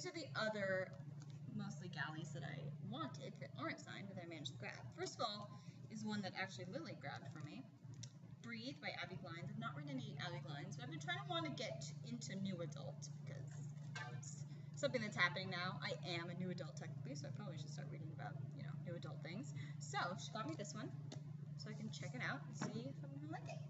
these are the other mostly galleys that I wanted that aren't signed that I managed to grab. First of all is one that actually Lily grabbed for me. Breathe by Abby Glines. I've not read any Abby Glines, but I've been trying to want to get into new adult because it's something that's happening now. I am a new adult technically, so I probably should start reading about, you know, new adult things. So she got me this one so I can check it out and see if I'm gonna like it.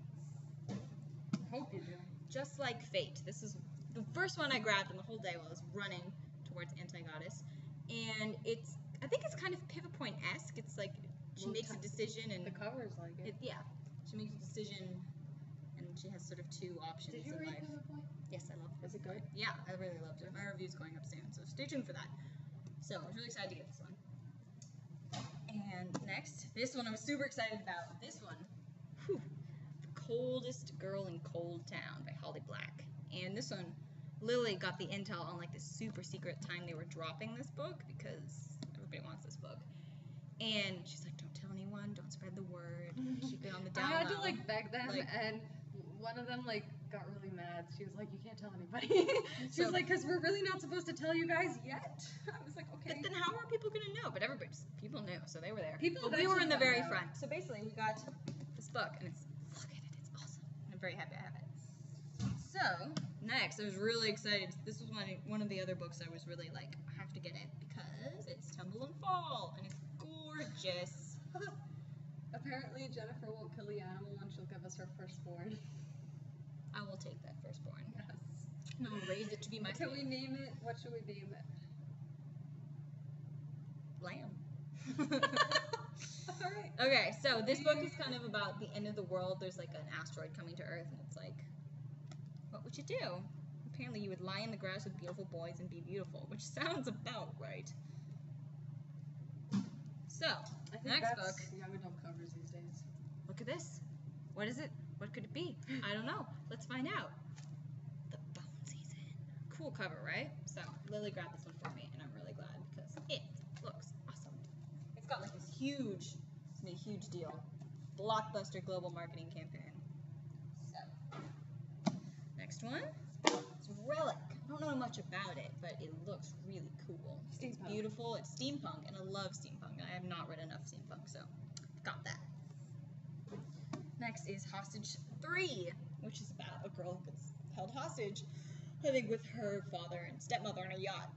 Hope you do. Just Like Fate. This is the first one I grabbed in the whole day while I was running towards Anti-Goddess. And it's, I think it's kind of pivot point-esque. It's like she makes a decision and... The cover's like it. Yeah. She makes a decision and she has sort of two options Did you in read life. Pivot Point? Yes, I love it. Is it good? Yeah, I really loved it. My review's going up soon, so stay tuned for that. So I was really excited to get this one. And next, this one I was super excited about. This one, whew, The Coldest Girl in Cold Town by Holly Black. And this one, Lily got the intel on like this super secret time they were dropping this book because everybody wants this book. And she's like, don't tell anyone, don't spread the word, keep it on the down low. I had to like beg them, like, and one of them like got really mad. She was like, you can't tell anybody. She was like, because we're really not supposed to tell you guys yet. I was like, okay. But then how are people going to know? But people knew, so they were there. But we were in the very front. So basically, we got this book, and it's, look at it, it's awesome. I'm very happy I have it. So, next, I was really excited. This was one of the other books I was really like, I have to get it, because it's Tumble and Fall, and it's gorgeous. Apparently, Jennifer won't kill the animal and she'll give us her firstborn. I will take that firstborn. Yes. I'm going to raise it to be my Can we name it? What should we name it? Lamb. Alright. Okay, so this book is kind of about the end of the world. There's like an asteroid coming to Earth, and it's like, what would you do? Apparently you would lie in the grass with beautiful boys and be beautiful, which sounds about right. So, I think next that's book. young adult covers these days. Look at this. What is it? What could it be? I don't know. Let's find out. The Bone Season. Cool cover, right? So, Lily grabbed this one for me, and I'm really glad because it looks awesome. It's got like this huge, it's gonna be a huge deal. Blockbuster global marketing campaign. So, next one. It's Relic. I don't know much about it, but it looks really cool. It's beautiful. It's steampunk, and I love steampunk. And I have not read enough steampunk, so got that. Next is Hostage 3, which is about a girl who gets held hostage, I think, with her father and stepmother on a yacht,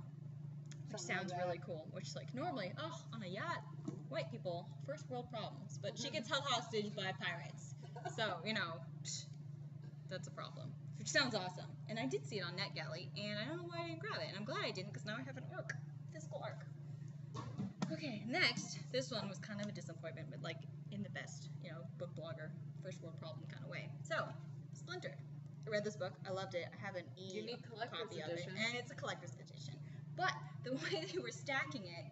which sounds really cool. Which, like, normally, oh, on a yacht, white people, first world problems. But she gets held hostage by pirates, so, you know, that's a problem. Which sounds awesome. And I did see it on NetGalley, and I don't know why I didn't grab it. And I'm glad I didn't, because now I have an ARC, physical ARC. Okay, next, this one was kind of a disappointment, but like in the best, you know, book blogger, first world problem kind of way. So, Splinter. I read this book. I loved it. I have an copy of it, and it's a collector's edition. But the way they were stacking it,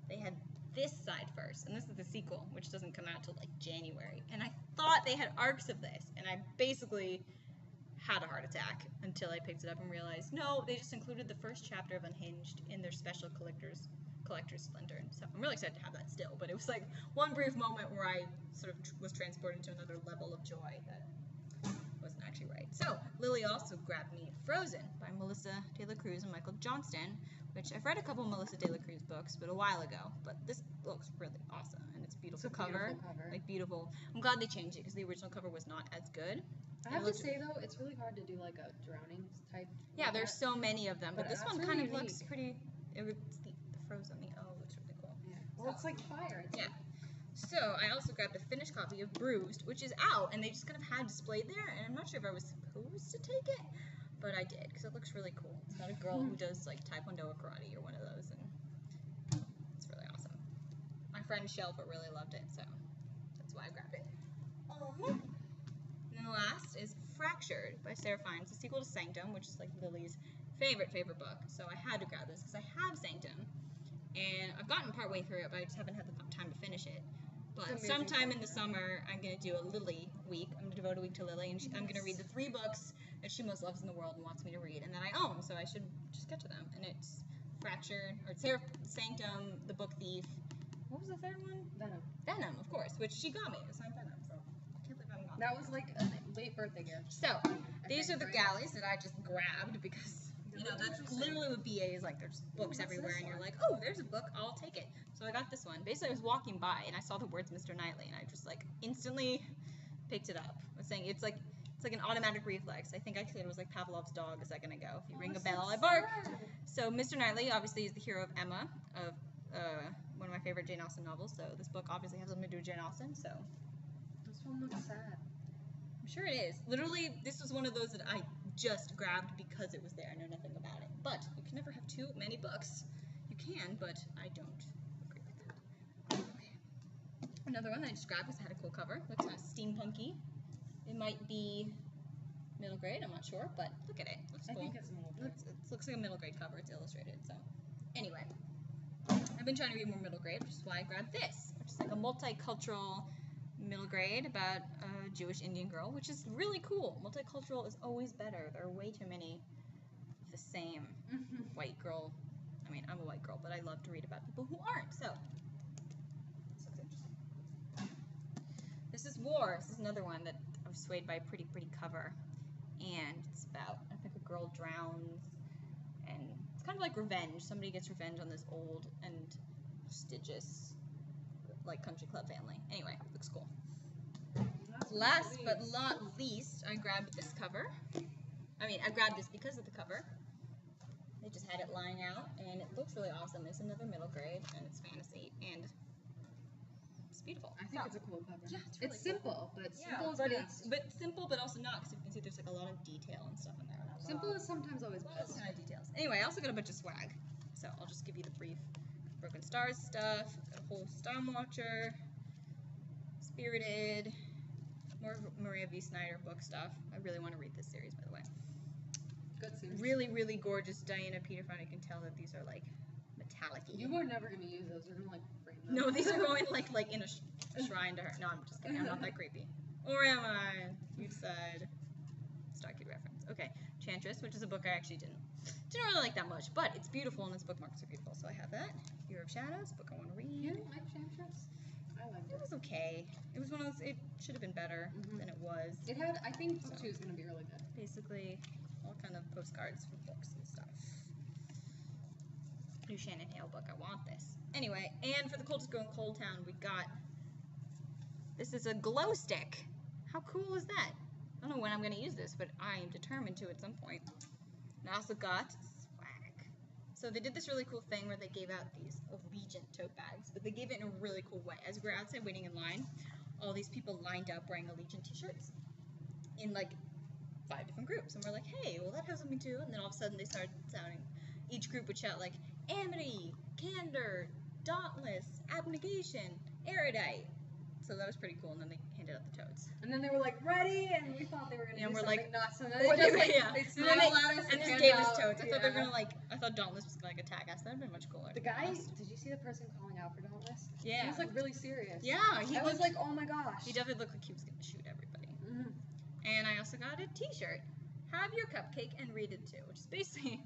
they had this side first, and this is the sequel, which doesn't come out till like January. And I thought they had arcs of this, and I basically had a heart attack until I picked it up and realized, no, they just included the first chapter of Unhinged in their special collector's Splinter. And so I'm really excited to have that still, but it was like one brief moment where I sort of was transported to another level of joy that wasn't actually right. So Lily also grabbed me Frozen by Melissa De La Cruz and Michael Johnston, which I've read a couple Melissa De La Cruz books, but a while ago. But this looks really awesome, and it's a beautiful cover. Like beautiful. I'm glad they changed it because the original cover was not as good. I have to say though, it's really hard to do like a drowning type. Yeah, there's so many of them, but this one kind of looks pretty. It's the Frozen. The O looks really cool. Yeah. Well, it's like fire. Yeah. So I also grabbed a finished copy of Bruised, which is out, and they just kind of had displayed there, and I'm not sure if I was supposed to take it, but I did because it looks really cool. It's about a girl who does like Taekwondo or karate or one of those, and it's really awesome. My friend Shelfa really loved it, so that's why I grabbed it. And then the last is Fractured by Sarah Fine. It's a sequel to Sanctum, which is like Lily's favorite book. So I had to grab this because I have Sanctum, and I've gotten partway through it, but I just haven't had the time to finish it. But sometime in the summer, I'm going to do a Lily week. I'm going to devote a week to Lily, and I'm going to read the 3 books that she most loves in the world and wants me to read, and that I own, so I should just get to them. And it's Fractured, or Sanctum, The Book Thief. What was the third one? Venom, of course, which she got me. It was signed Venom, so I can't believe I haven't gotten that. That was like a late birthday gift. So, these are the galleys that I just grabbed because You know, that's literally what BA is like. There's books everywhere, and you're like, oh, there's a book, I'll take it. So I got this one. Basically, I was walking by, and I saw the words Mr. Knightley, and I just like instantly picked it up. I was saying it's like an automatic reflex. I think actually it was like Pavlov's dog a second ago. If you ring a bell, I bark. So Mr. Knightley obviously is the hero of Emma, of one of my favorite Jane Austen novels. So this book obviously has something to do with Jane Austen. So this one looks sad. I'm sure it is. Literally, this was one of those that I just grabbed because it was there. I know nothing about it. But you can never have too many books. You can, but I don't agree with that. Okay. Another one that I just grabbed because it had a cool cover. Looks kind of steampunky. It might be middle grade, I'm not sure, but look at it. Looks cool. I think it's middle grade. It looks like a middle grade cover. It's illustrated. So, anyway, I've been trying to read more middle grade, which is why I grabbed this, which is like a multicultural middle grade about a Jewish Indian girl, which is really cool. Multicultural is always better. There are way too many of the same white girl. I mean, I'm a white girl, but I love to read about people who aren't. So, this looks interesting. This is War. This is another one that I was swayed by a pretty cover. And it's about, I think, a girl drowns, and it's kind of like revenge. Somebody gets revenge on this old and prestigious, like, country club family. Anyway, looks cool. Last but not least, I grabbed this cover. I mean, I grabbed this because of the cover. They just had it lying out, and it looks really awesome. It's another middle grade, and it's fantasy, and it's beautiful. I think it's a cool cover. Yeah, it's really simple, but simple is best. But simple, but also not, because you can see there's like a lot of detail and stuff in there. Simple is sometimes always best. Kind of details. Anyway, I also got a bunch of swag, so I'll just give you the brief. Broken Stars stuff. Got a whole Storm Watcher, Spirited, more Maria V. Snyder book stuff. I really want to read this series, by the way. Good series. Really gorgeous Diana Peter Fund. You can tell that these are like metallic-y. You were never gonna use those. You're gonna like frame them. No, these are going like in a shrine to her. No, I'm just kidding. I'm not that creepy. Or am I? You said. Starkey reference. Okay, Chantress, which is a book I actually didn't really like that much, but it's beautiful and its bookmarks are beautiful, so I have that. Hero of Shadows, book I want to read. You didn't like Chantress? I liked it. It was okay. It was one of those. It should have been better than it was. It had. I think book 2 is gonna be really good. Basically, all kind of postcards for books and stuff. New Shannon Hale book. I want this. Anyway, and for the coldest girl in Cold Town, we got. This is a glow stick. How cool is that? I don't know when I'm going to use this, but I am determined to at some point. And I also got swag. So they did this really cool thing where they gave out these Allegiant tote bags, but they gave it in a really cool way. As we were outside waiting in line, all these people lined up wearing Allegiant t-shirts in like 5 different groups. And we're like, hey, well that has something too. And then all of a sudden they started sounding, each group would shout like, Amity, Candor, Dauntless, Abnegation, Erudite. So that was pretty cool, and then they handed out the totes. And then they were like, ready, and we thought they were going to do something like, nuts. And then they smiled at us and just gave us totes. I thought they were going to I thought Dauntless was going to attack us. That would have been much cooler. The guy, did you see the person calling out for Dauntless? Yeah. He was like really serious. Yeah. I was like, oh my gosh. He definitely looked like he was going to shoot everybody. And I also got a t-shirt. Have your cupcake and read it too, which is basically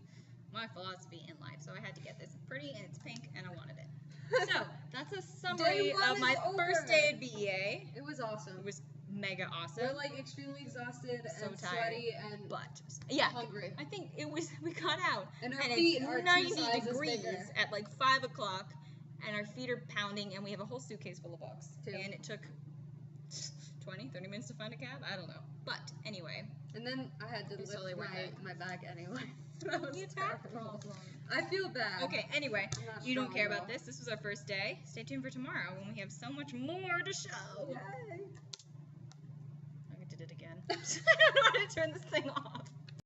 my philosophy in life. So I had to get this. It's pretty, and it's pink, and I wanted it. So, that's a summary of my first day at BEA. It was awesome. It was mega awesome. We're like extremely exhausted so and tired, sweaty and hungry. I think it was, we got out and our and feet it's are 90 2 degrees bigger. at like 5 o'clock and our feet are pounding and we have a whole suitcase full of books. And it took 20, 30 minutes to find a cab? I don't know. But anyway. And then I had to lift totally my bag anyway. That was terrible. I feel bad. Okay, anyway, you don't care about this. This was our first day. Stay tuned for tomorrow when we have so much more to show. Yay. I did it again. I don't know how to turn this thing off.